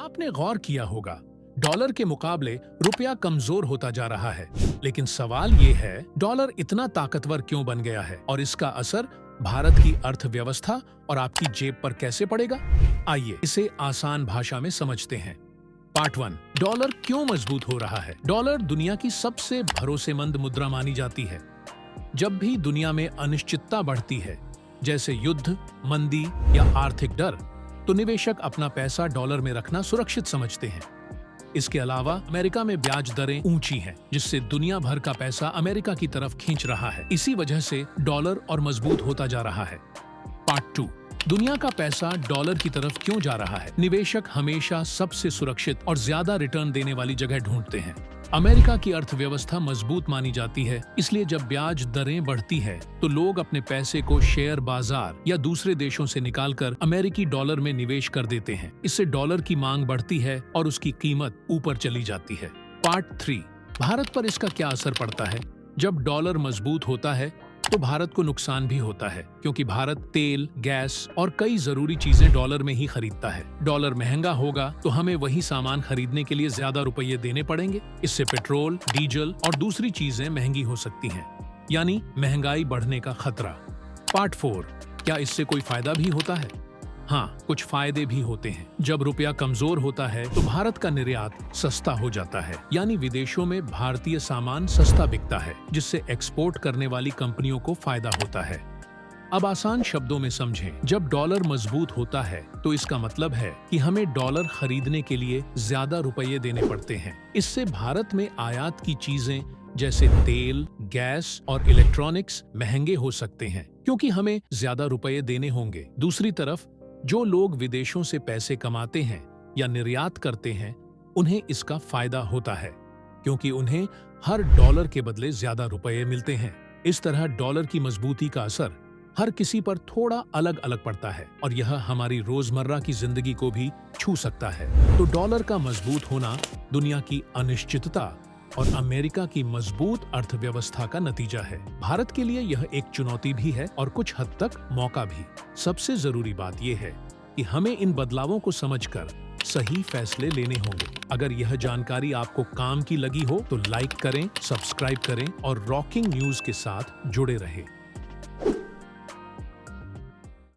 आपने गौर किया होगा, डॉलर के मुकाबले रुपया कमजोर होता जा रहा है। लेकिन सवाल ये है, डॉलर इतना ताकतवर क्यों बन गया है और इसका असर भारत की अर्थव्यवस्था और आपकी जेब पर कैसे पड़ेगा? आइए इसे आसान भाषा में समझते हैं। पार्ट 1, डॉलर क्यों मजबूत हो रहा है? डॉलर दुनिया की सबसे भरोसेमंद मुद्रा मानी जाती है। जब भी दुनिया में अनिश्चितता बढ़ती है, जैसे युद्ध, मंदी या आर्थिक डर, तो निवेशक अपना पैसा डॉलर में रखना सुरक्षित समझते हैं। इसके अलावा अमेरिका में ब्याज दरें ऊंची हैं, जिससे दुनिया भर का पैसा अमेरिका की तरफ खींच रहा है। इसी वजह से डॉलर और मजबूत होता जा रहा है। पार्ट 2, दुनिया का पैसा डॉलर की तरफ क्यों जा रहा है? निवेशक हमेशा सबसे सुरक्षित और ज्यादा रिटर्न देने वाली जगह ढूंढते हैं। अमेरिका की अर्थव्यवस्था मजबूत मानी जाती है, इसलिए जब ब्याज दरें बढ़ती है तो लोग अपने पैसे को शेयर बाजार या दूसरे देशों से निकालकर अमेरिकी डॉलर में निवेश कर देते हैं। इससे डॉलर की मांग बढ़ती है और उसकी कीमत ऊपर चली जाती है। पार्ट 3, भारत पर इसका क्या असर पड़ता है? जब डॉलर मजबूत होता है तो भारत को नुकसान भी होता है, क्योंकि भारत तेल, गैस और कई जरूरी चीजें डॉलर में ही खरीदता है। डॉलर महंगा होगा तो हमें वही सामान खरीदने के लिए ज्यादा रुपये देने पड़ेंगे। इससे पेट्रोल, डीजल और दूसरी चीजें महंगी हो सकती हैं, यानी महंगाई बढ़ने का खतरा। पार्ट 4, क्या इससे कोई फायदा भी होता है? हाँ, कुछ फायदे भी होते हैं। जब रुपया कमजोर होता है तो भारत का निर्यात सस्ता हो जाता है, यानी विदेशों में भारतीय सामान सस्ता बिकता है, जिससे एक्सपोर्ट करने वाली कंपनियों को फायदा होता है। अब आसान शब्दों में समझें, जब डॉलर मजबूत होता है तो इसका मतलब है कि हमें डॉलर खरीदने के लिए ज्यादा रुपये देने पड़ते हैं। इससे भारत में आयात की चीजें जैसे तेल, गैस और इलेक्ट्रॉनिक्स महंगे हो सकते हैं, क्योंकि हमें ज्यादा रुपये देने होंगे। दूसरी तरफ जो लोग विदेशों से पैसे कमाते हैं या निर्यात करते हैं, उन्हें इसका फायदा होता है, क्योंकि उन्हें हर डॉलर के बदले ज्यादा रुपये मिलते हैं। इस तरह डॉलर की मजबूती का असर हर किसी पर थोड़ा अलग अलग पड़ता है और यह हमारी रोजमर्रा की जिंदगी को भी छू सकता है। तो डॉलर का मजबूत होना दुनिया की अनिश्चितता और अमेरिका की मजबूत अर्थव्यवस्था का नतीजा है। भारत के लिए यह एक चुनौती भी है और कुछ हद तक मौका भी। सबसे जरूरी बात यह है कि हमें इन बदलावों को समझकर सही फैसले लेने होंगे। अगर यह जानकारी आपको काम की लगी हो तो लाइक करें, सब्सक्राइब करें और रॉकिंग न्यूज के साथ जुड़े रहें।